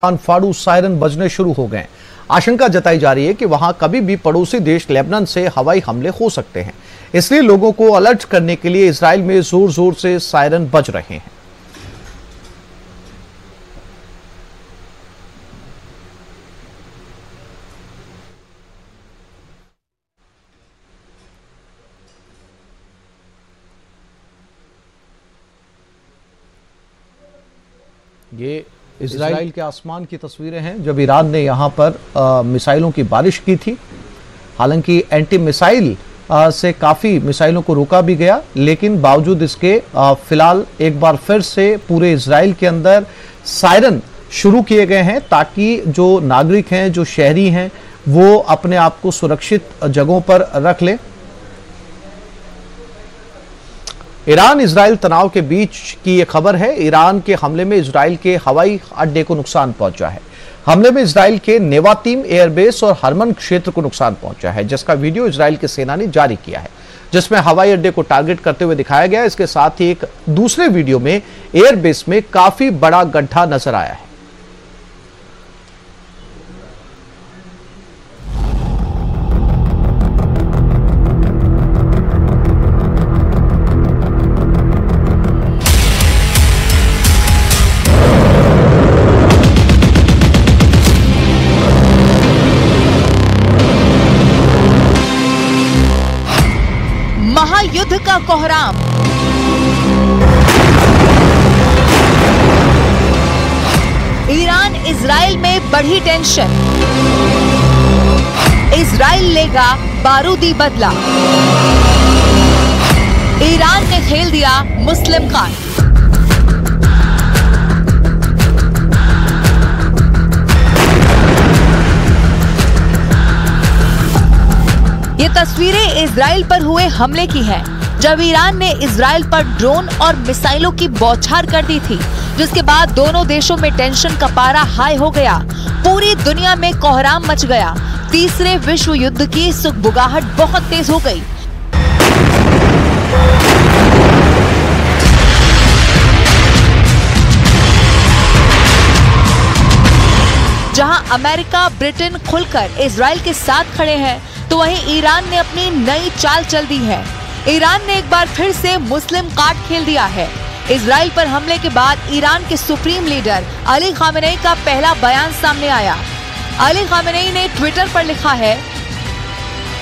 फाड़ू siren बजने शुरू हो गए। आशंका जताई जा रही है कि वहां कभी भी पड़ोसी देश लेबनान से हवाई हमले हो सकते हैं, इसलिए लोगों को अलर्ट करने के लिए इजराइल में जोर जोर से सायरन बज रहे हैं। ये इजराइल के आसमान की तस्वीरें हैं जब ईरान ने यहां पर मिसाइलों की बारिश की थी। हालांकि एंटी मिसाइल से काफ़ी मिसाइलों को रोका भी गया, लेकिन बावजूद इसके फिलहाल एक बार फिर से पूरे इजराइल के अंदर सायरन शुरू किए गए हैं ताकि जो नागरिक हैं, जो शहरी हैं, वो अपने आप को सुरक्षित जगहों पर रख लें। ईरान इजराइल तनाव के बीच की यह खबर है। ईरान के हमले में इजराइल के हवाई अड्डे को नुकसान पहुंचा है। हमले में इजराइल के नेवातीम एयरबेस और हरमन क्षेत्र को नुकसान पहुंचा है, जिसका वीडियो इजराइल की सेना ने जारी किया है, जिसमें हवाई अड्डे को टारगेट करते हुए दिखाया गया है। इसके साथ ही एक दूसरे वीडियो में एयरबेस में काफी बड़ा गड्ढा नजर आया है। महायुद्ध का कोहराम, ईरान इजराइल में बढ़ी टेंशन, इजराइल लेगा बारूदी बदला, ईरान ने खेल दिया मुस्लिम कार्ड। ये तस्वीरें इजराइल पर हुए हमले की हैं, जब ईरान ने इजराइल पर ड्रोन और मिसाइलों की बौछार कर दी थी, जिसके बाद दोनों देशों में टेंशन का पारा हाई हो गया। पूरी दुनिया में कोहराम मच गया। तीसरे विश्व युद्ध की सुगबुगाहट बहुत तेज हो गई। जहां अमेरिका, ब्रिटेन खुलकर इजराइल के साथ खड़े हैं, तो वहीं ईरान ने अपनी नई चाल चल दी है। ईरान ने एक बार फिर से मुस्लिम कार्ड खेल दिया है। इजराइल पर हमले के बाद ईरान के सुप्रीम लीडर अली खामेनेई का पहला बयान सामने आया। अली खामेनेई ने ट्विटर पर लिखा है,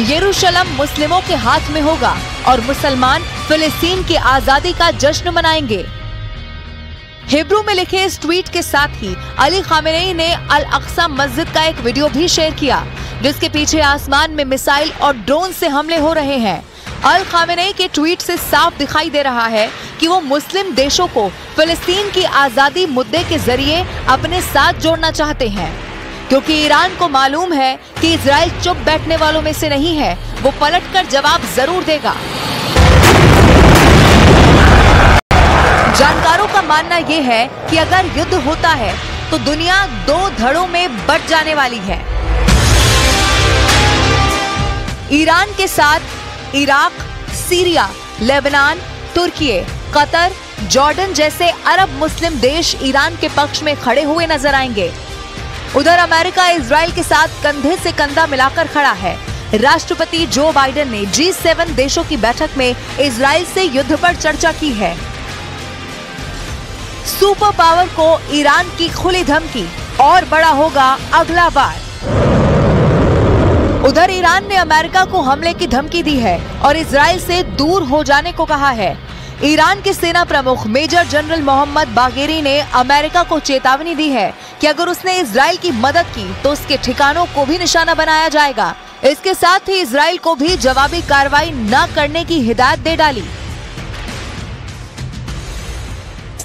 यरूशलेम मुस्लिमों के हाथ में होगा और मुसलमान फिलिस्तीन की आजादी का जश्न मनाएंगे। हिब्रू में लिखे इस ट्वीट के साथ ही अली खामेनेई ने अल अक्सा मस्जिद का एक वीडियो भी शेयर किया, जिसके पीछे आसमान में मिसाइल और ड्रोन से हमले हो रहे हैं। अल खामेनेई के ट्वीट से साफ दिखाई दे रहा है कि वो मुस्लिम देशों को फिलिस्तीन की आजादी मुद्दे के जरिए अपने साथ जोड़ना चाहते हैं, क्योंकि ईरान को मालूम है कि इजराइल चुप बैठने वालों में से नहीं है, वो पलटकर जवाब जरूर देगा। जानकारों का मानना ये है कि अगर युद्ध होता है तो दुनिया दो धड़ों में बंट जाने वाली है। ईरान के साथ इराक, सीरिया, लेबनान, तुर्की, कतर, जॉर्डन जैसे अरब मुस्लिम देश ईरान के पक्ष में खड़े हुए नजर आएंगे। उधर अमेरिका इजराइल के साथ कंधे से कंधा मिलाकर खड़ा है। राष्ट्रपति जो बाइडेन ने G7 देशों की बैठक में इजराइल से युद्ध पर चर्चा की है। सुपर पावर को ईरान की खुली धमकी, और बड़ा होगा अगला बार। उधर ईरान ने अमेरिका को हमले की धमकी दी है और इजराइल से दूर हो जाने को कहा है। ईरान के सेना प्रमुख मेजर जनरल मोहम्मद बागेरी ने अमेरिका को चेतावनी दी है कि अगर उसने इजराइल की मदद की तो उसके ठिकानों को भी निशाना बनाया जाएगा। इसके साथ ही इजराइल को भी जवाबी कार्रवाई न करने की हिदायत दे डाली।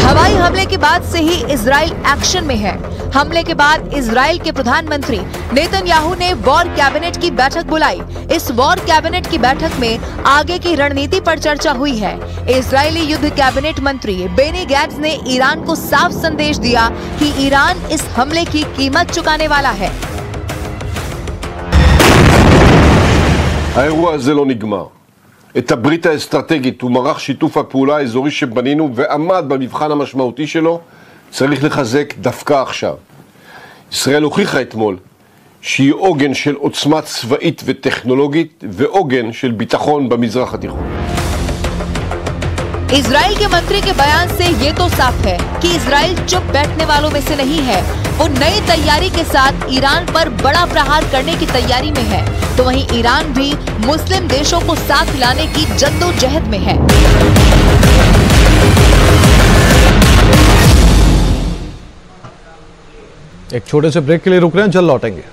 हवाई हमले के बाद से ही इजराइल एक्शन में है। हमले के बाद इजराइल के प्रधानमंत्री नेतन्याहू ने वॉर कैबिनेट की बैठक बुलाई। इस वॉर कैबिनेट की बैठक में आगे की रणनीति पर चर्चा हुई है। इजरायली युद्ध कैबिनेट मंत्री बेनी गैट्स ने ईरान को साफ संदेश दिया कि ईरान इस हमले की कीमत चुकाने वाला है। האירוע הזה לא נגמר. את הברית האסטרטגית ומערך שיתוף הפעולה האזורי שבנינו ועמד במבחן המשמעותי שלו צריך לחזק דווקא עכשיו. ישראל הוכיחה אתמול שהיא עוגן של עוצמה צבאית וטכנולוגית ועוגן של ביטחון במזרח התיכון. इजराइल के मंत्री के बयान से ये तो साफ है कि इजराइल चुप बैठने वालों में से नहीं है। वो नई तैयारी के साथ ईरान पर बड़ा प्रहार करने की तैयारी में है। तो वहीं ईरान भी मुस्लिम देशों को साथ लाने की जद्दोजहद में है। एक छोटे से ब्रेक के लिए रुक रहे हैं, जल्द लौटेंगे।